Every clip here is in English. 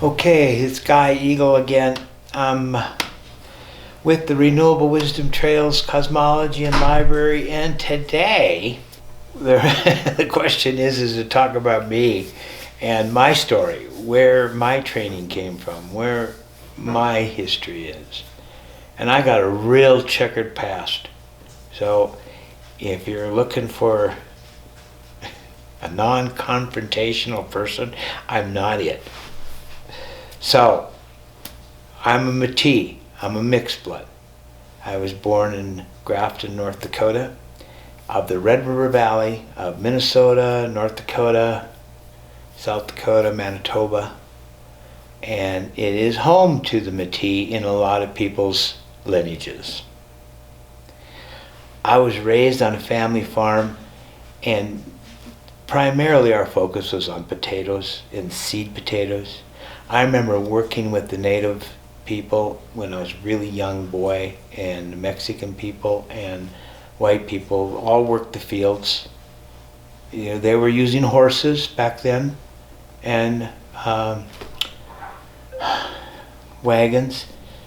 Okay, it's Guy Eagle again. I'm with the Renewable Wisdom Trails Cosmology and Library, and today the question is to talk about me and my story, where my training came from, where my history is. And I got a real checkered past. So if you're looking for a non-confrontational person, I'm not it. So, I'm a Métis. I'm a mixed blood. I was born in Grafton, North Dakota, of the Red River Valley of Minnesota, North Dakota, South Dakota, Manitoba, and it is home to the Métis in a lot of people's lineages. I was raised on a family farm, and primarily our focus was on potatoes and seed potatoes. I remember working with the native people when I was a really young boy, and Mexican people and white people all worked the fields. You know, they were using horses back then and wagons.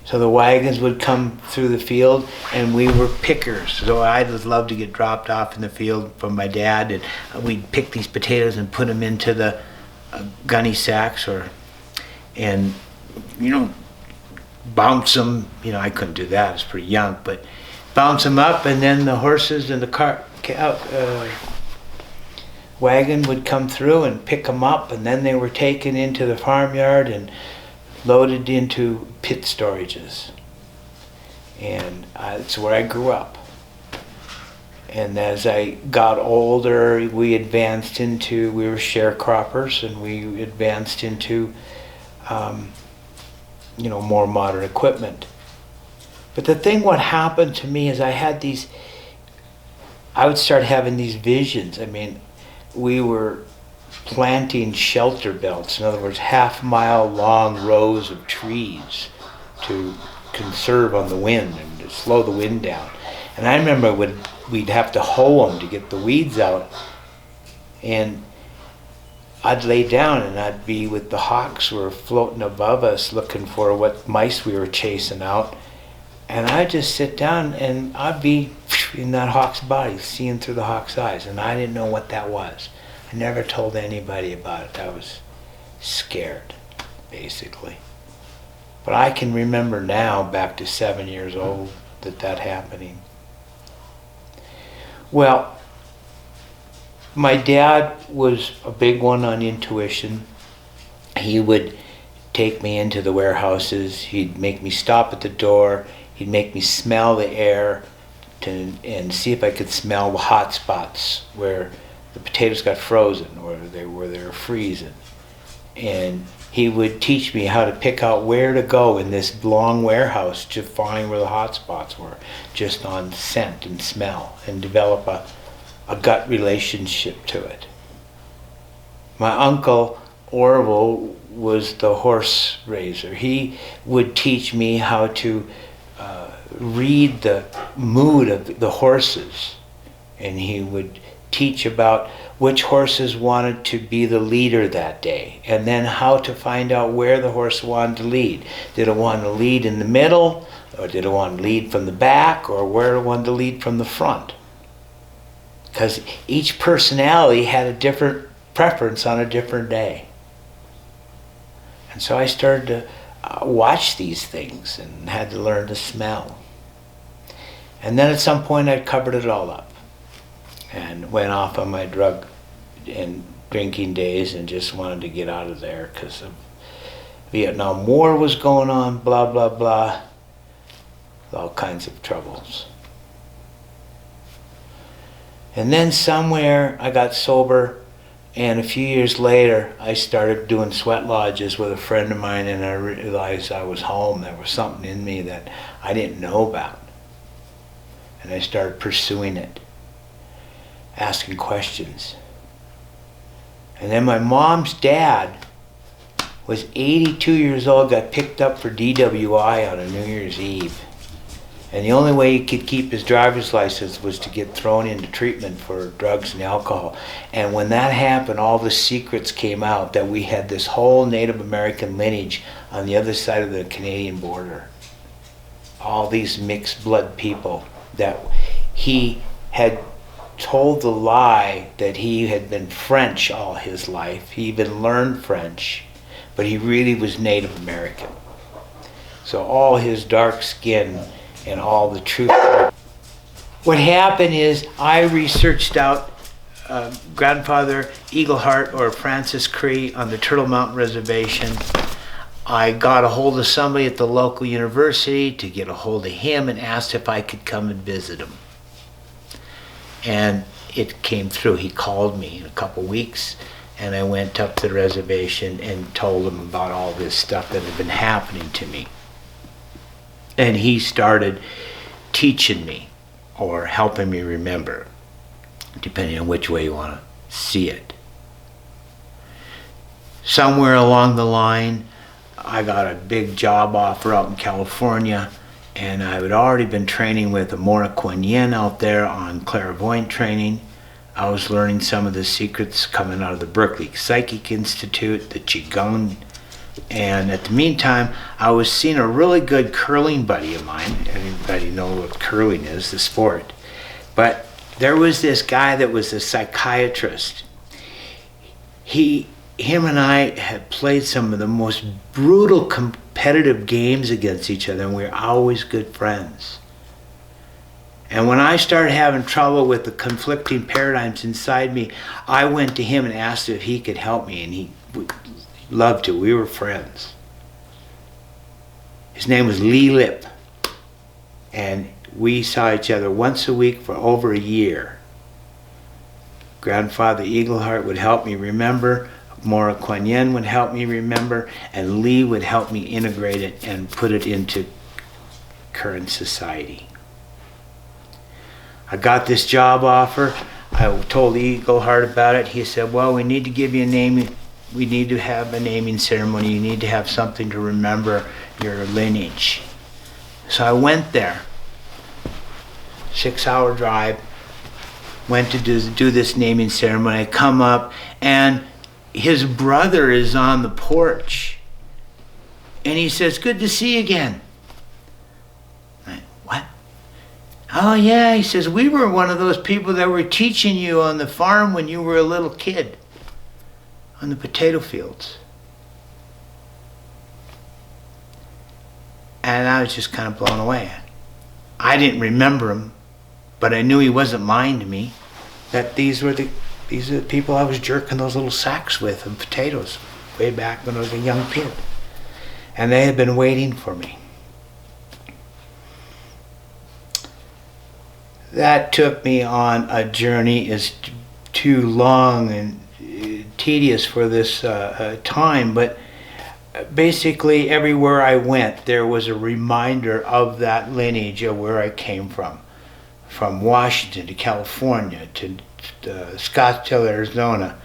So the wagons would come through the field, and we were pickers. So I'd love to get dropped off in the field from my dad, and we'd pick these potatoes and put them into the gunny sacks, and bounce them. I couldn't do that, I was pretty young, but bounce them up, and then the horses and the wagon would come through and pick them up, and then they were taken into the farmyard and loaded into pit storages. And it's where I grew up. And as I got older, we were sharecroppers, and we advanced into more modern equipment. But what happened to me is I would start having these visions. We were planting shelter belts, in other words, half-mile long rows of trees to conserve on the wind and to slow the wind down. And I remember we'd have to hoe them to get the weeds out, and I'd lay down and I'd be with the hawks who were floating above us looking for what mice we were chasing out, and I'd just sit down and I'd be in that hawk's body, seeing through the hawk's eyes, and I didn't know what that was. I never told anybody about it. I was scared, basically. But I can remember now, back to 7 years old, that happening. Well, my dad was a big one on intuition. He would take me into the warehouses. He'd make me stop at the door. He'd make me smell the air and see if I could smell the hot spots where the potatoes got frozen or they were freezing. And he would teach me how to pick out where to go in this long warehouse to find where the hot spots were, just on scent and smell, and develop a gut relationship to it. My uncle Orville was the horse raiser. He would teach me how to read the mood of the horses, and he would teach about which horses wanted to be the leader that day, and then how to find out where the horse wanted to lead. Did it want to lead in the middle, or did it want to lead from the back, or where it wanted to lead from the front? Because each personality had a different preference on a different day. And so I started to watch these things and had to learn to smell. And then at some point I covered it all up and went off on my drug and drinking days and just wanted to get out of there because of Vietnam War was going on, blah, blah, blah. All kinds of troubles. And then somewhere I got sober, and a few years later I started doing sweat lodges with a friend of mine, and I realized I was home. There was something in me that I didn't know about. And I started pursuing it, asking questions. And then my mom's dad was 82 years old, got picked up for DWI on a New Year's Eve. And the only way he could keep his driver's license was to get thrown into treatment for drugs and alcohol. And when that happened, all the secrets came out that we had this whole Native American lineage on the other side of the Canadian border. All these mixed blood people that he had told the lie that he had been French all his life. He even learned French, but he really was Native American. So all his dark skin and all the truth. What happened is I researched out Grandfather Eagleheart or Francis Cree on the Turtle Mountain Reservation. I got a hold of somebody at the local university to get a hold of him and asked if I could come and visit him. And it came through. He called me in a couple weeks, and I went up to the reservation and told him about all this stuff that had been happening to me. And he started teaching me or helping me remember, depending on which way you want to see it. Somewhere along the line, I got a big job offer out in California, and I had already been training with Amora Quinyin out there on clairvoyant training. I was learning some of the secrets coming out of the Berkeley Psychic Institute, the Qigong. And at the meantime, I was seeing a really good curling buddy of mine. Everybody knows what curling is, the sport. But there was this guy that was a psychiatrist. Him and I had played some of the most brutal competitive games against each other, and we were always good friends. And when I started having trouble with the conflicting paradigms inside me, I went to him and asked if he could help me, and he loved to. We were friends. His name was Lee Lip, and we saw each other once a week for over a year. Grandfather Eagleheart would help me remember, Amora Quinyin would help me remember, and Lee would help me integrate it and put it into current society. I got this job offer. I told Eagleheart about it. He said, well, we need to give you a name. We need to have a naming ceremony. You need to have something to remember your lineage. So I went there. 6-hour drive. Went to do this naming ceremony. I come up, and his brother is on the porch. And he says, good to see you again. What? Oh yeah, he says, we were one of those people that were teaching you on the farm when you were a little kid. On the potato fields. And I was just kind of blown away. I didn't remember him, but I knew he wasn't lying to me. That these are the people I was jerking those little sacks with of potatoes way back when I was a young kid. And they had been waiting for me. That took me on a journey is too long and tedious for this time, but basically everywhere I went there was a reminder of that lineage of where I came from Washington to California to Scottsdale, Arizona.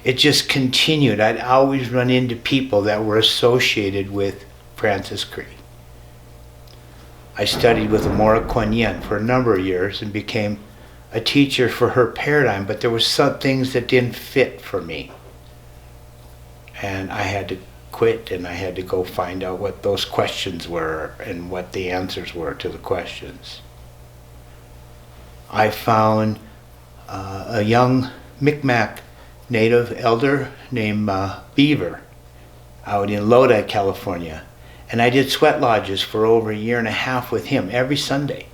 It just continued. I'd always run into people that were associated with Francis Cree. I studied with Amora Quinyin for a number of years and became a teacher for her paradigm, but there were some things that didn't fit for me. And I had to quit, and I had to go find out what those questions were and what the answers were to the questions. I found a young Micmac native elder named Beaver out in Lodi, California. And I did sweat lodges for over a year and a half with him every Sunday.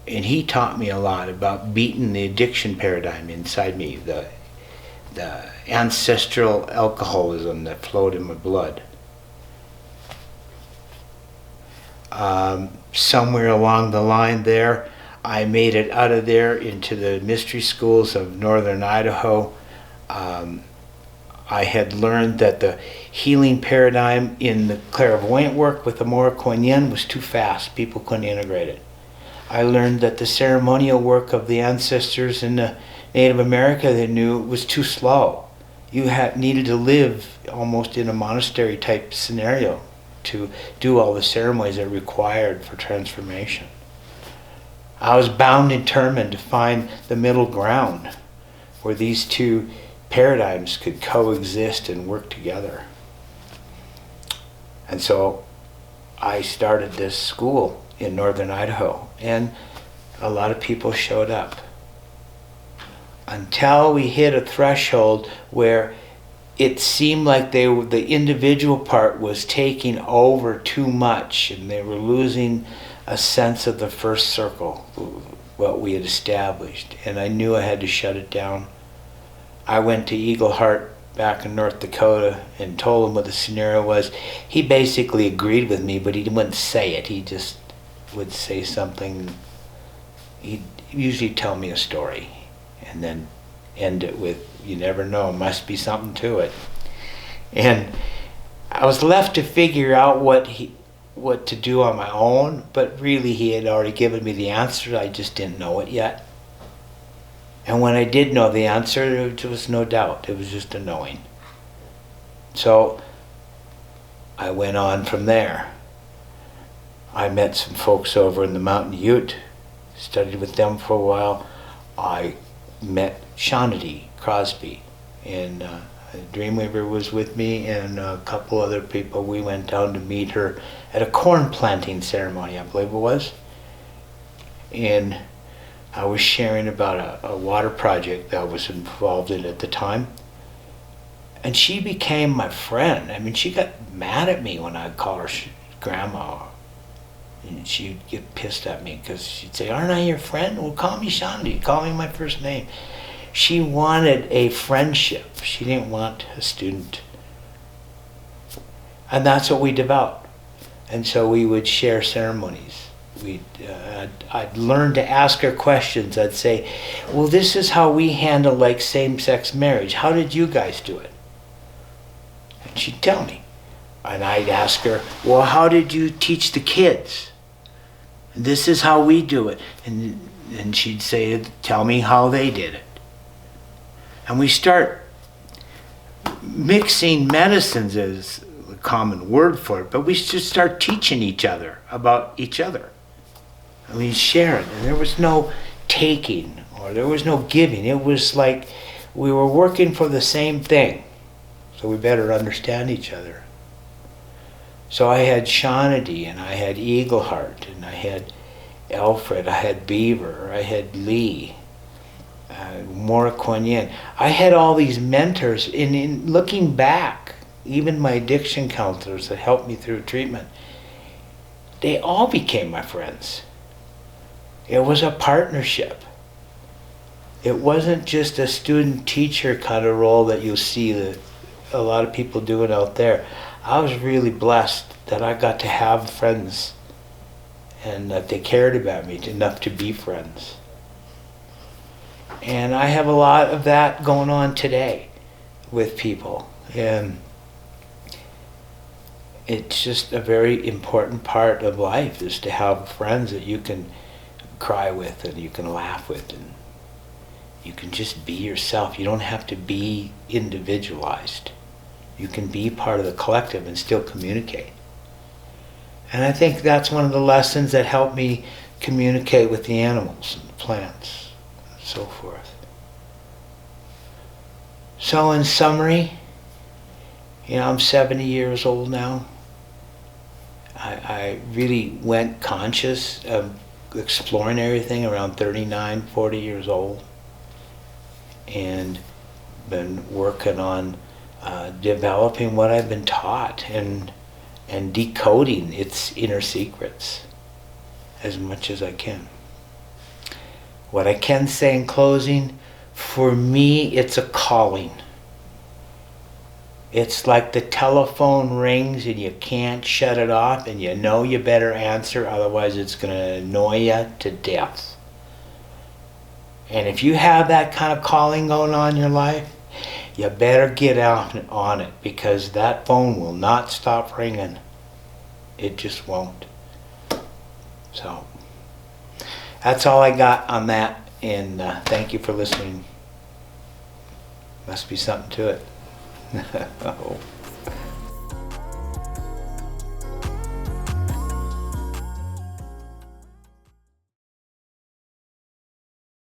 And he taught me a lot about beating the addiction paradigm inside me, the ancestral alcoholism that flowed in my blood. Somewhere along the line there, I made it out of there into the mystery schools of northern Idaho. I had learned that the healing paradigm in the clairvoyant work with Amora Quinyin was too fast. People couldn't integrate it. I learned that the ceremonial work of the ancestors in the Native America they knew was too slow. You needed to live almost in a monastery type scenario to do all the ceremonies that are required for transformation. I was bound and determined to find the middle ground where these two paradigms could coexist and work together. And so I started this school in northern Idaho, and a lot of people showed up. Until we hit a threshold where it seemed like the individual part was taking over too much, and they were losing a sense of the first circle, what we had established. And I knew I had to shut it down. I went to Eagle Heart back in North Dakota and told him what the scenario was. He basically agreed with me, but he wouldn't say it. He just would say something. He'd usually tell me a story and then end it with, "You never know, must be something to it." And I was left to figure out what to do on my own, but really he had already given me the answer. I just didn't know it yet. And when I did know the answer, there was no doubt. It was just a knowing. So I went on from there. I met some folks over in the Mountain Ute, studied with them for a while. I met Shanadi, Crosby, and Dreamweaver was with me, and a couple other people. We went down to meet her at a corn planting ceremony, I believe it was. And I was sharing about a water project that I was involved in at the time. And she became my friend. I mean, she got mad at me when I'd call her grandma. And she'd get pissed at me because she'd say, "Aren't I your friend?" "Well, call me Shanadi. Call me my first name." She wanted a friendship. She didn't want a student. And that's what we developed. And so we would share ceremonies. I'd learn to ask her questions. I'd say, "Well, this is how we handle like same-sex marriage. How did you guys do it?" And she'd tell me. And I'd ask her, "Well, how did you teach the kids?" "This is how we do it." And she'd say, "Tell me how they did it." And we start mixing medicines as a common word for it, but we just start teaching each other about each other. I mean, sharing. And there was no taking or there was no giving. It was like we were working for the same thing. So we better understand each other. So I had Shanadi, and I had Eagle Heart, and I had Alfred, I had Beaver, I had Lee, Amora, Quinyin. I had all these mentors, and in looking back, even my addiction counselors that helped me through treatment, they all became my friends. It was a partnership. It wasn't just a student-teacher kind of role that you'll see that a lot of people doing out there. I was really blessed that I got to have friends and that they cared about me enough to be friends. And I have a lot of that going on today with people. And it's just a very important part of life, is to have friends that you can cry with and you can laugh with, and you can just be yourself. You don't have to be individualized. You can be part of the collective and still communicate. And I think that's one of the lessons that helped me communicate with the animals and the plants and so forth. So in summary, I'm 70 years old now. I really went conscious of exploring everything around 39, 40 years old, and been working on developing what I've been taught and decoding its inner secrets as much as I can. What I can say in closing, for me, it's a calling. It's like the telephone rings and you can't shut it off, and you know you better answer, otherwise it's going to annoy you to death. And if you have that kind of calling going on in your life, you better get out on it, because that phone will not stop ringing. It just won't. So that's all I got on that, and thank you for listening. Must be something to it. Oh.